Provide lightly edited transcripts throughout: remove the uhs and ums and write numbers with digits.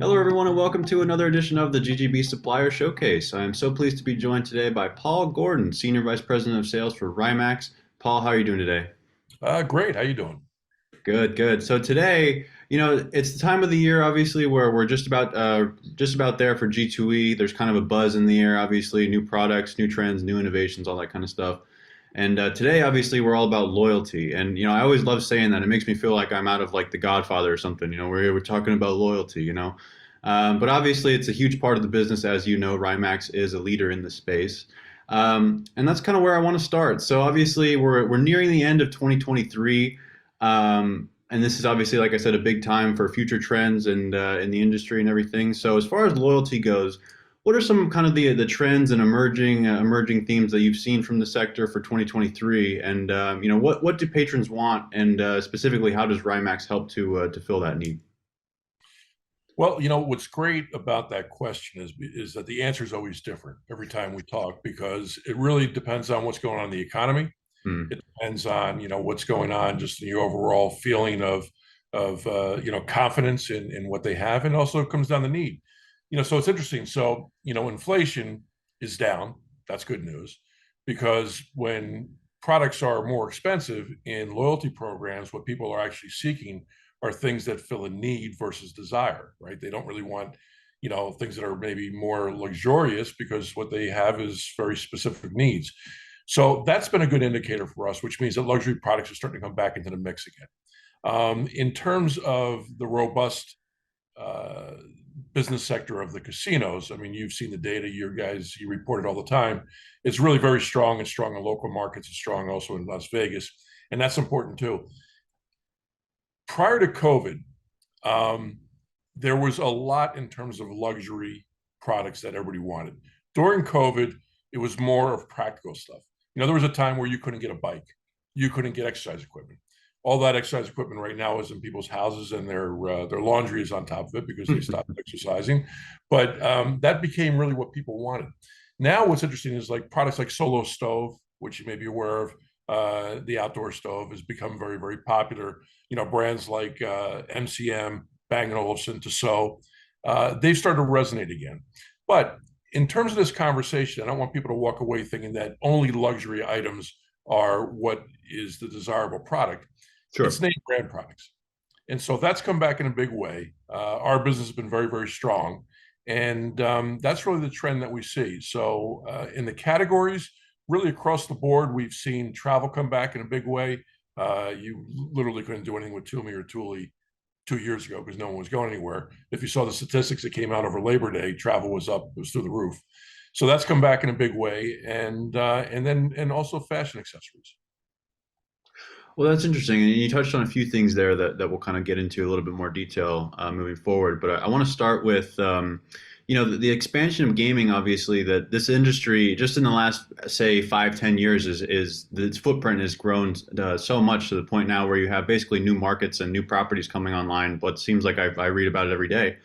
Hello, everyone, and welcome to another edition of the GGB Supplier Showcase. I am so pleased to be joined today by Paul Gordon, Senior Vice President of Sales for Rymax. Paul, how are you doing today? Great. How you doing? Good, good. So today, it's the time of the year, obviously, where we're just about there for G2E. There's kind of a buzz in the air, obviously, new products, new trends, new innovations, all that kind of stuff. And today, obviously, we're all about loyalty. And I always love saying that. It makes me feel like I'm out of like The Godfather or something. We're talking about loyalty. But obviously, it's a huge part of the business, as you know. Rymax is a leader in the space. And that's kind of where I want to start. So obviously, we're nearing the end of 2023. And this is obviously, like I said, a big time for future trends and in the industry and everything. So as far as loyalty goes, what are some kind of the trends and emerging themes that you've seen from the sector for 2023? And what do patrons want? And specifically, how does Rymax help to fill that need? Well, what's great about that question is that the answer is always different every time we talk because it really depends on what's going on in the economy. Hmm. It depends on what's going on, just the overall feeling of confidence in what they have, and also it comes down to need. So it's interesting. So inflation is down. That's good news because when products are more expensive in loyalty programs, what people are actually seeking are things that fill a need versus desire, right? They don't really want things that are maybe more luxurious because what they have is very specific needs. So that's been a good indicator for us, which means that luxury products are starting to come back into the mix again. In terms of the robust uh, business sector of the casinos, I mean, you've seen the data, you report it all the time. It's really very strong. It's strong in local markets. It's strong also in Las Vegas, and that's important too. Prior to COVID, um, there was a lot in terms of luxury products that everybody wanted. During COVID, it was more of practical stuff. There was a time where you couldn't get a bike, you couldn't get exercise equipment. All that exercise equipment right now is in people's houses, and their laundry is on top of it because they stopped exercising. But that became really what people wanted. Now, what's interesting is like products like Solo Stove, which you may be aware of. The outdoor stove has become very, very popular. Brands like MCM, Bang& Olufsen, Tissot, they've started to resonate again. But in terms of this conversation, I don't want people to walk away thinking that only luxury items are what is the desirable product. It's Sure. name brand products. And so that's come back in a big way. Our business has been very, very strong. And that's really the trend that we see. So in the categories, really across the board, we've seen travel come back in a big way. You literally couldn't do anything with Tumi or Thule 2 years ago because no one was going anywhere. If you saw the statistics that came out over Labor Day, travel was up, it was through the roof. So that's come back in a big way, and also fashion accessories. Well, that's interesting, and you touched on a few things there that we'll kind of get into a little bit more detail moving forward. But I want to start with, the expansion of gaming. Obviously, that this industry just in the last, say, 5, 10 years is its footprint has grown so much to the point now where you have basically new markets and new properties coming online. What seems like I read about it every day.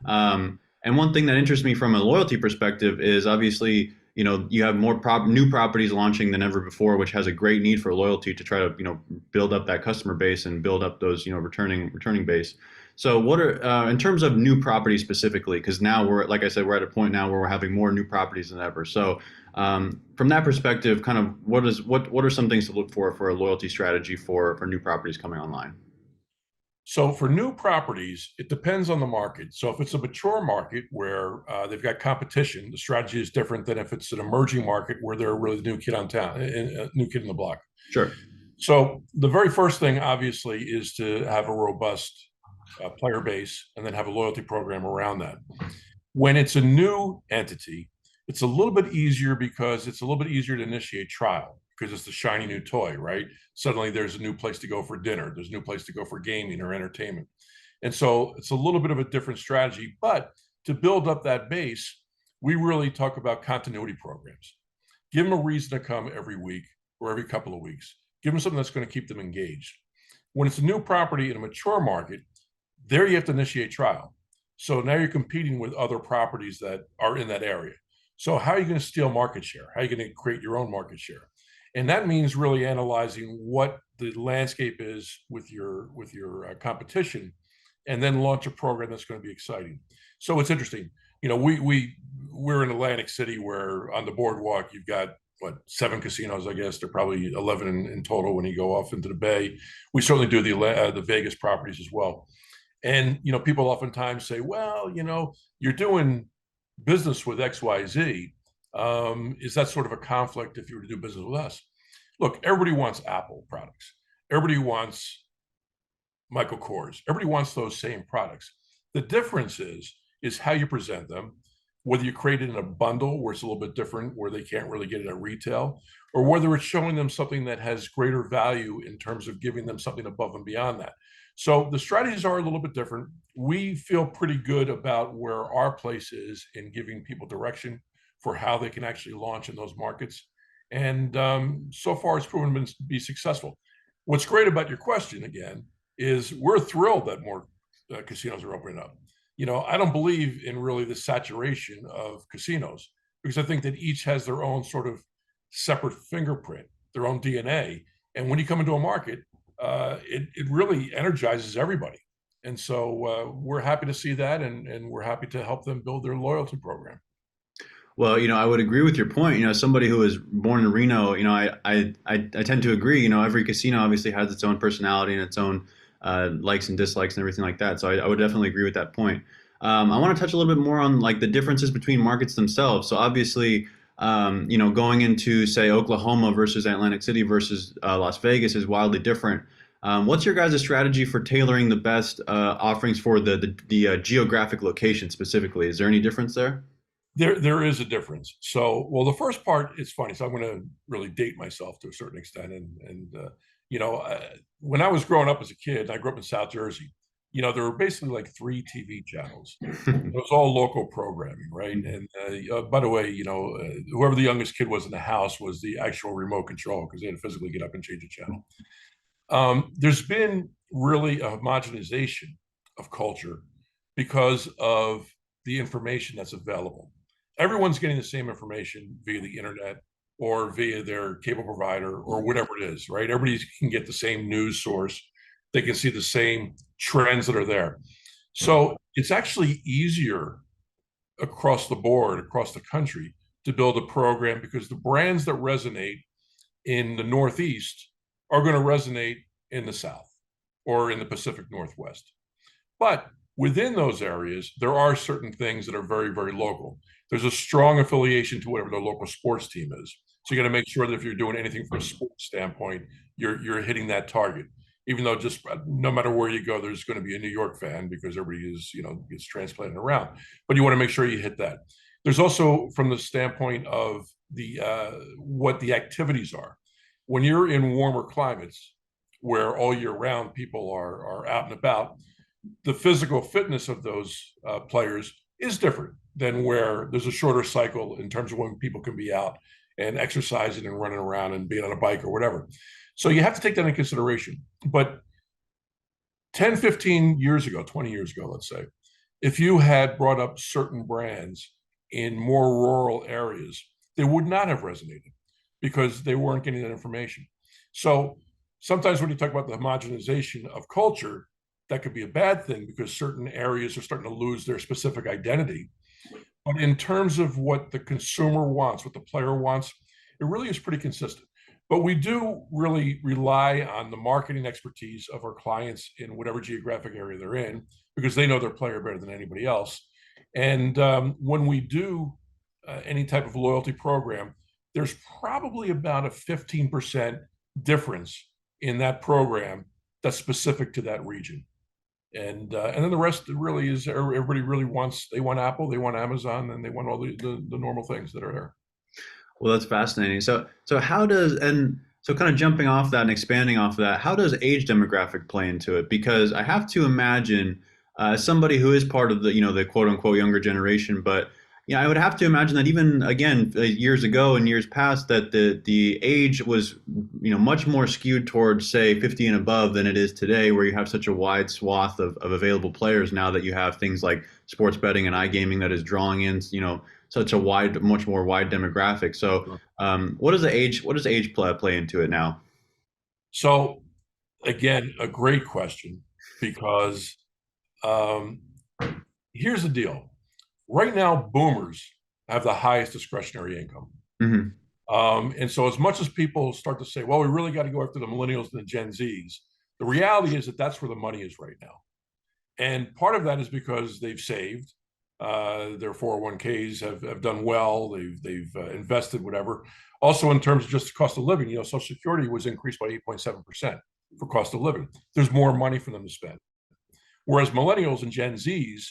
And one thing that interests me from a loyalty perspective is obviously, you have more new properties launching than ever before, which has a great need for loyalty to try to, build up that customer base and build up those, returning base. So what are, in terms of new properties specifically, because now like I said, we're at a point now where we're having more new properties than ever. So from that perspective, kind of what are some things to look for a loyalty strategy for new properties coming online? So for new properties, it depends on the market. So if it's a mature market where they've got competition, the strategy is different than if it's an emerging market where they're really the new kid on town, a new kid in the block. Sure. So the very first thing, obviously, is to have a robust player base and then have a loyalty program around that. When it's a new entity, it's a little bit easier because it's a little bit easier to initiate trial because it's the shiny new toy, right? Suddenly there's a new place to go for dinner, there's a new place to go for gaming or entertainment. And so it's a little bit of a different strategy. But to build up that base, we really talk about continuity programs. Give them a reason to come every week or every couple of weeks. Give them something that's going to keep them engaged. When it's a new property in a mature market, there you have to initiate trial. So now you're competing with other properties that are in that area. So how are you going to steal market share? How are you going to create your own market share? And that means really analyzing what the landscape is with your competition, and then launch a program that's going to be exciting. So it's interesting. You know, we're in Atlantic City, where on the boardwalk you've got what, 7 casinos, I guess. They're probably 11 in total when you go off into the Bay. We certainly do the Vegas properties as well. And people oftentimes say, well, you're doing business with XYZ. Is that sort of a conflict if you were to do business with us? Look, everybody wants Apple products. Everybody wants Michael Kors. Everybody wants those same products. The difference is how you present them, whether you create it in a bundle where it's a little bit different, where they can't really get it at retail, or whether it's showing them something that has greater value in terms of giving them something above and beyond that. So the strategies are a little bit different. We feel pretty good about where our place is in giving people direction for how they can actually launch in those markets. And so far, it's proven to be successful. What's great about your question, again, is we're thrilled that more casinos are opening up. I don't believe in really the saturation of casinos, because I think that each has their own sort of separate fingerprint, their own DNA. And when you come into a market, it really energizes everybody. And so we're happy to see that, and we're happy to help them build their loyalty program. Well, I would agree with your point. Somebody who was born in Reno, I tend to agree. Every casino obviously has its own personality and its own likes and dislikes and everything like that. So I would definitely agree with that point. I want to touch a little bit more on like the differences between markets themselves. So obviously, going into say Oklahoma versus Atlantic City versus Las Vegas is wildly different. What's your guys' strategy for tailoring the best offerings for the geographic location specifically? Is there any difference there? There is a difference. So, well, the first part is funny. So I'm going to really date myself to a certain extent. When I was growing up as a kid, I grew up in South Jersey. There were basically like 3 TV channels. It was all local programming, right? And by the way, whoever the youngest kid was in the house was the actual remote control, because they had to physically get up and change the channel. There's been really a homogenization of culture because of the information that's available. Everyone's getting the same information via the internet or via their cable provider or whatever it is, right? Everybody can get the same news source. They can see the same trends that are there. So it's actually easier across the board, across the country, to build a program, because the brands that resonate in the Northeast are going to resonate in the South or in the Pacific Northwest. But within those areas, there are certain things that are very, very local. There's a strong affiliation to whatever the local sports team is. So you got to make sure that if you're doing anything from a sports standpoint, you're hitting that target. Even though just no matter where you go, there's going to be a New York fan, because everybody is, gets transplanted around. But you want to make sure you hit that. There's also, from the standpoint of the what the activities are. When you're in warmer climates, where all year round people are out and about, the physical fitness of those players is different than where there's a shorter cycle in terms of when people can be out and exercising and running around and being on a bike or whatever. So you have to take that into consideration. But 10, 15 years ago, 20 years ago, let's say, if you had brought up certain brands in more rural areas, they would not have resonated, because they weren't getting that information. So sometimes when you talk about the homogenization of culture, that could be a bad thing, because certain areas are starting to lose their specific identity. But in terms of what the consumer wants, what the player wants, it really is pretty consistent. But we do really rely on the marketing expertise of our clients in whatever geographic area they're in, because they know their player better than anybody else. And when we do any type of loyalty program, there's probably about a 15% difference in that program that's specific to that region. And then the rest really is, everybody really they want Apple, they want Amazon, and they want all the normal things that are there. Well, that's fascinating. So how does and so kind of jumping off that and expanding off of that, how does age demographic play into it? Because I have to imagine somebody who is part of the quote unquote younger generation, but I would have to imagine that even again years ago and years past that the age was much more skewed towards say 50 and above than it is today, where you have such a wide swath of available players now that you have things like sports betting and iGaming that is drawing in such a much more wide demographic. So, what does age play into it now? So, again, a great question, because Um, Here's the deal. Right now, boomers have the highest discretionary income. Hmm. And so, as much as people start to say, well, we really got to go after the millennials and the Gen Zs, the reality is that that's where the money is right now. And part of that is because they've saved. Their 401ks have done well. They've invested, whatever. Also, in terms of just the cost of living, Social Security was increased by 8.7% for cost of living. There's more money for them to spend. Whereas millennials and Gen Zs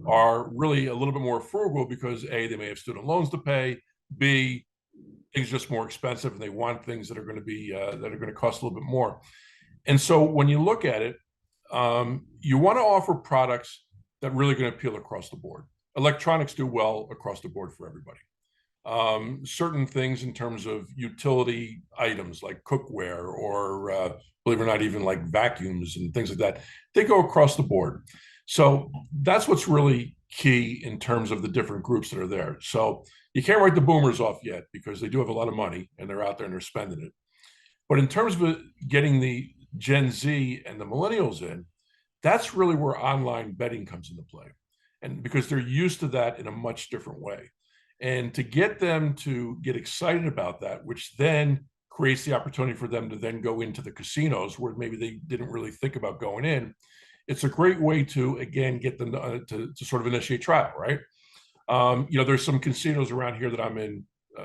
are really a little bit more frugal because A, they may have student loans to pay. B, things are just more expensive and they want things that are going to be that are going to cost a little bit more. And so when you look at it, you want to offer products that really going to appeal across the board. Electronics do well across the board for everybody. Certain things in terms of utility items like cookware or believe it or not, even like vacuums and things like that, they go across the board. So that's what's really key in terms of the different groups that are there. So you can't write the boomers off yet because they do have a lot of money and they're out there and they're spending it. But in terms of getting the Gen Z and the millennials in, that's really where online betting comes into play. And because they're used to that in a much different way. And to get them to get excited about that, which then creates the opportunity for them to then go into the casinos where maybe they didn't really think about going in, it's a great way to, again, get them to sort of initiate trial, right? There's some casinos around here that I'm in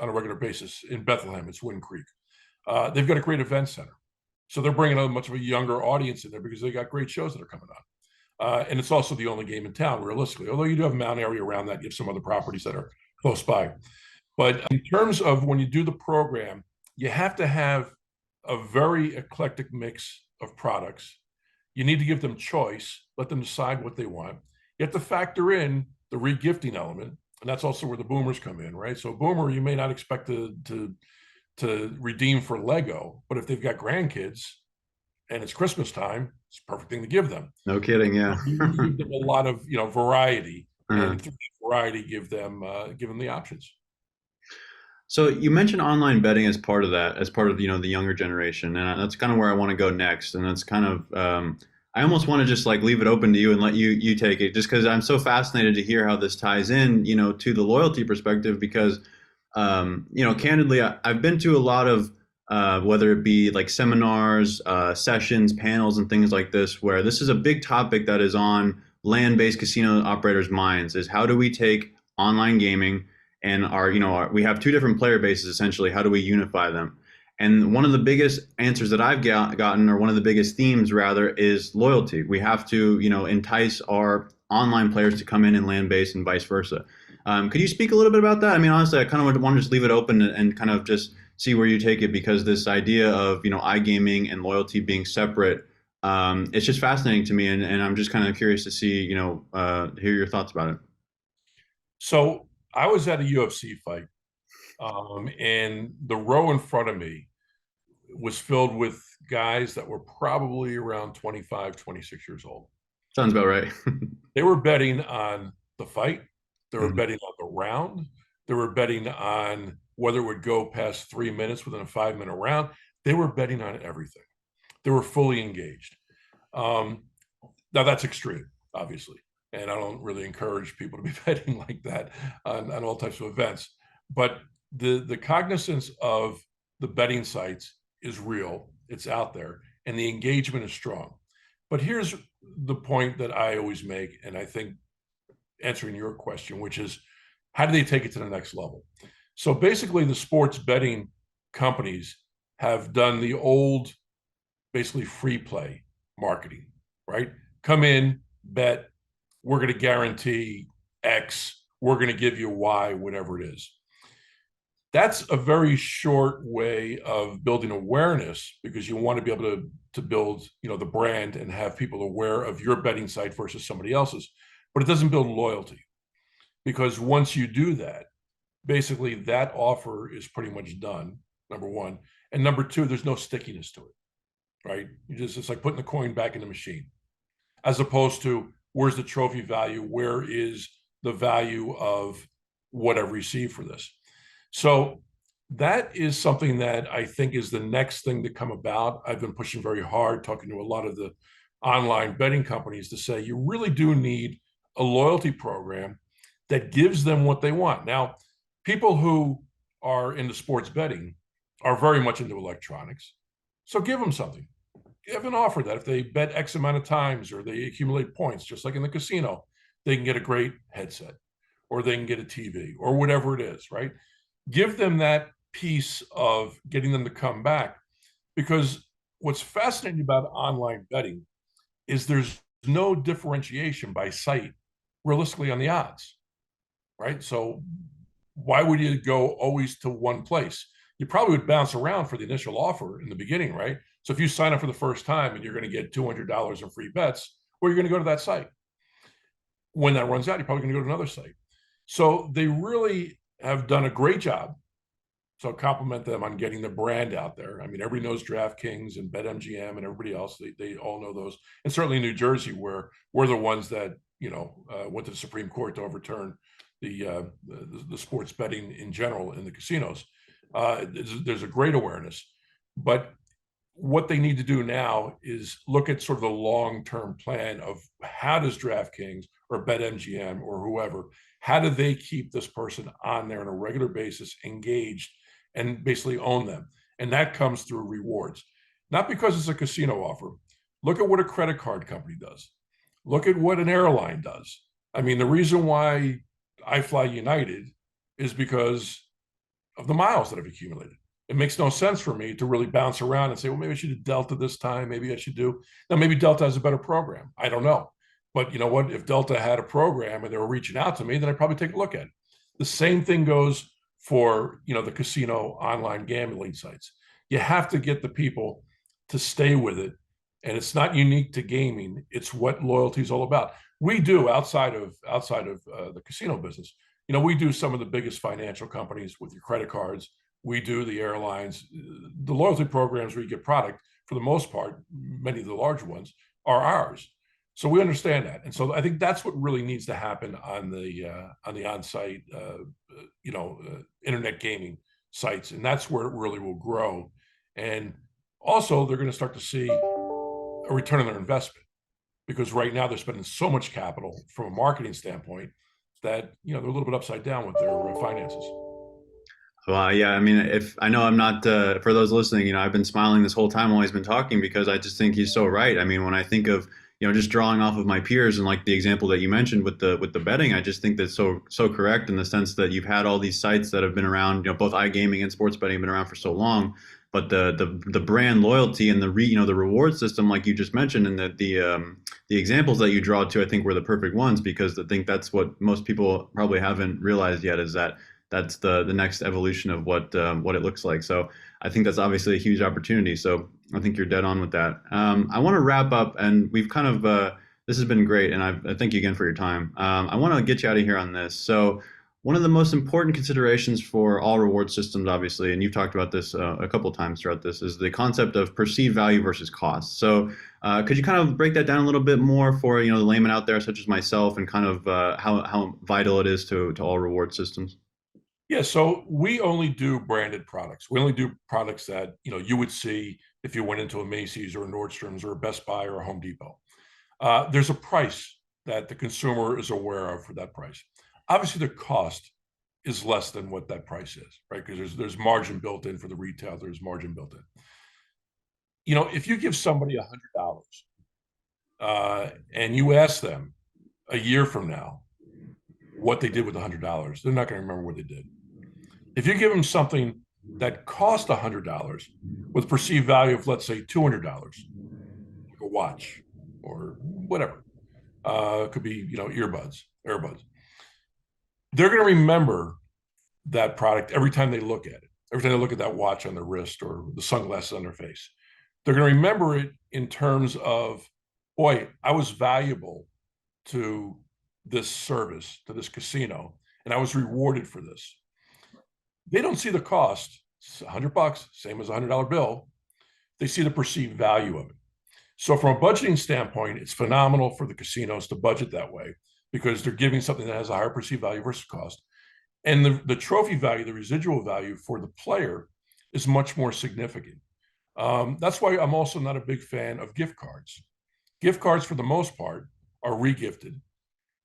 on a regular basis. In Bethlehem, it's Wind Creek. They've got a great event center. So they're bringing a much of a younger audience in there because they got great shows that are coming on. And it's also the only game in town, realistically. Although you do have a mountain area around that, you have some other properties that are close by. But in terms of when you do the program, you have to have a very eclectic mix of products. You need to give them choice, let them decide what they want. You have to factor in the regifting element, and that's also where the boomers come in, right? So boomer, you may not expect to redeem for Lego, but if they've got grandkids and it's Christmas time, it's a perfect thing to give them. No kidding. Yeah. You give them a lot of variety, Uh-huh. and through that variety, give them the options. So you mentioned online betting as part of that, as part of the younger generation, and that's kind of where I want to go next. And that's kind of I almost want to just like leave it open to you and let you take it, just because I'm so fascinated to hear how this ties in, to the loyalty perspective. Because candidly, I've been to a lot of whether it be like seminars, sessions, panels, and things like this, where this is a big topic that is on land-based casino operators' minds: is how do we take online gaming and we have two different player bases essentially. How do we unify them? And one of the biggest answers that I've gotten, or one of the biggest themes rather, is loyalty. We have to, entice our online players to come in and land based and vice versa. Could you speak a little bit about that? I mean, honestly, I kind of want to just leave it open and kind of just see where you take it, because this idea of iGaming and loyalty being separate, it's just fascinating to me, and I'm just kind of curious to see hear your thoughts about it. So I was at a UFC fight, and the row in front of me was filled with guys that were probably around 25, 26 years old. Sounds about right. They were betting on the fight. They were Mhm. betting on the round. They were betting on whether it would go past 3 minutes within a 5-minute round. They were betting on everything. They were fully engaged. Um, Now that's extreme, obviously, and I don't really encourage people to be betting like that on all types of events. But the cognizance of the betting sites is real. It's out there, and the engagement is strong. But here's the point that I always make, and I think answering your question, which is how do they take it to the next level? So basically, the sports betting companies have done the old, basically free play marketing, right? Come in, bet, we're going to guarantee X, we're going to give you Y, whatever it is. That's a very short way of building awareness because you want to be able to build, the brand and have people aware of your betting site versus somebody else's. But it doesn't build loyalty because once you do that, basically that offer is pretty much done, number one. And number two, there's no stickiness to it, right? It's like putting the coin back in the machine, as opposed to where's the trophy value? Where is the value of what I've received for this? So that is something that I think is the next thing to come about. I've been pushing very hard, talking to a lot of the online betting companies to say you really do need a loyalty program that gives them what they want. Now, people who are into sports betting are very much into electronics. So give them something. Give an offer that if they bet X amount of times or they accumulate points, just like in the casino, they can get a great headset or they can get a TV or whatever it is, right? Give them that piece of getting them to come back, because what's fascinating about online betting is there's no differentiation by site realistically on the odds, right? So why would you go always to one place? You probably would bounce around for the initial offer in the beginning, right? So if you sign up for the first time and you're going to get $200 in free bets, well, you're going to go to that site. When that runs out, you're probably going to go to another site. So they really have done a great job. So compliment them on getting the brand out there. I mean, everybody knows DraftKings and BetMGM and everybody else. They all know those. And certainly in New Jersey, where we're the ones that, went to the Supreme Court to overturn the sports betting in general in the casinos. There's a great awareness. But what they need to do now is look at sort of the long-term plan of how does DraftKings or BetMGM or whoever, how do they keep this person on there on a regular basis, engaged, and basically own them? And that comes through rewards, not because it's a casino offer. Look at what a credit card company does. Look at what an airline does. I mean, the reason why I fly United is because of the miles that I've accumulated. It makes no sense for me to really bounce around and say, well, maybe I should do Delta this time. Maybe I should do. Now, maybe Delta has a better program. I don't know. But you know what? If Delta had a program and they were reaching out to me, then I'd probably take a look at it. The same thing goes for, the casino online gambling sites. You have to get the people to stay with it. And it's not unique to gaming. It's what loyalty is all about. We do outside of the casino business. We do some of the biggest financial companies with your credit cards. We do the airlines, the loyalty programs where you get product, for the most part, many of the larger ones are ours. So we understand that. And so I think that's what really needs to happen on the on-site, internet gaming sites. And that's where it really will grow. And also they're going to start to see a return on their investment, because right now they're spending so much capital from a marketing standpoint that, they're a little bit upside down with their finances. Well, yeah, I mean, if I know I'm not, for those listening, I've been smiling this whole time while he's been talking because I just think he's so right. I mean, when I think of, just drawing off of my peers and like the example that you mentioned with the betting, I just think that's so correct in the sense that you've had all these sites that have been around, both iGaming and sports betting have been around for so long, but the brand loyalty and the reward system, like you just mentioned, and the examples that you draw to, I think were the perfect ones, because I think that's what most people probably haven't realized yet, is that that's the next evolution of what it looks like. So I think that's obviously a huge opportunity. So I think you're dead on with that. I want to wrap up, and we've kind of this has been great, and I thank you again for your time. I want to get you out of here on this. So one of the most important considerations for all reward systems, obviously, and you've talked about this a couple of times throughout this, is the concept of perceived value versus cost. So could you kind of break that down a little bit more for the layman out there, such as myself, and kind of how vital it is to all reward systems? Yeah, so we only do branded products. We only do products that you would see if you went into a Macy's or a Nordstrom's or a Best Buy or a Home Depot. There's a price that the consumer is aware of for that price. Obviously, the cost is less than what that price is, right? Because there's margin built in for the retailer. There's margin built in. If you give somebody $100 and you ask them a year from now what they did with $100, they're not going to remember what they did. If you give them something that cost $100 with perceived value of, let's say, $200, like a watch or whatever, it could be earbuds, they're going to remember that product every time they look at it. Every time they look at that watch on their wrist or the sunglasses on their face, they're going to remember it in terms of, boy, I was valuable to this service, to this casino, and I was rewarded for this. They don't see the cost. It's $100, same as $100 bill. They see the perceived value of it. So from a budgeting standpoint, it's phenomenal for the casinos to budget that way, because they're giving something that has a higher perceived value versus cost. And the trophy value, the residual value for the player, is much more significant. That's why I'm also not a big fan of gift cards. Gift cards, for the most part, are regifted,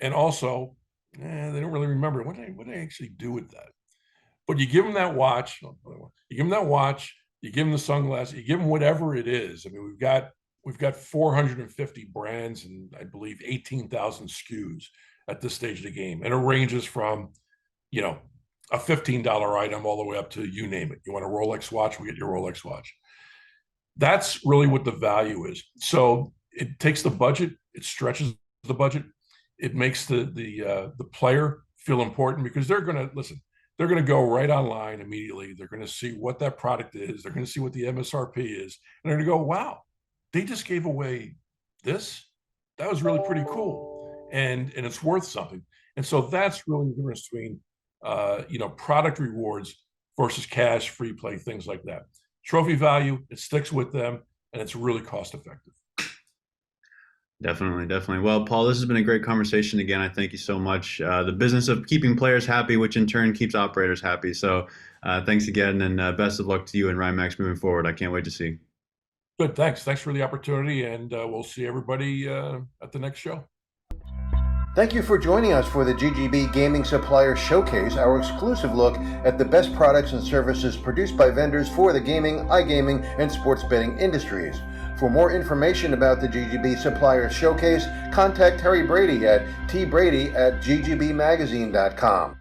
and also they don't really remember what did I actually do with that. But you give them that watch, you give them that watch, you give them the sunglasses, you give them whatever it is. I mean, we've got 450 brands and I believe 18,000 SKUs at this stage of the game, and it ranges from you know a $15 item all the way up to you name it. You want a Rolex watch, we get your Rolex watch. That's really what the value is. So it takes the budget, it stretches the budget, it makes the player feel important because they're going to listen. They're going to go right online immediately. They're going to see what that product is. They're going to see what the MSRP is, and they're going to go, "Wow, they just gave away this. That was really pretty cool, and it's worth something." And so that's really the difference between product rewards versus cash, free play, things like that. Trophy value, it sticks with them, and it's really cost effective. Definitely, definitely. Well, Paul, this has been a great conversation again. I thank you so much. The business of keeping players happy, which in turn keeps operators happy. So thanks again, and best of luck to you and Rymax moving forward. I can't wait to see. Good, thanks. Thanks for the opportunity, and we'll see everybody at the next show. Thank you for joining us for the GGB Gaming Supplier Showcase, our exclusive look at the best products and services produced by vendors for the gaming, iGaming, and sports betting industries. For more information about the GGB Supplier Showcase, contact Terry Brady at tbrady@ggbmagazine.com.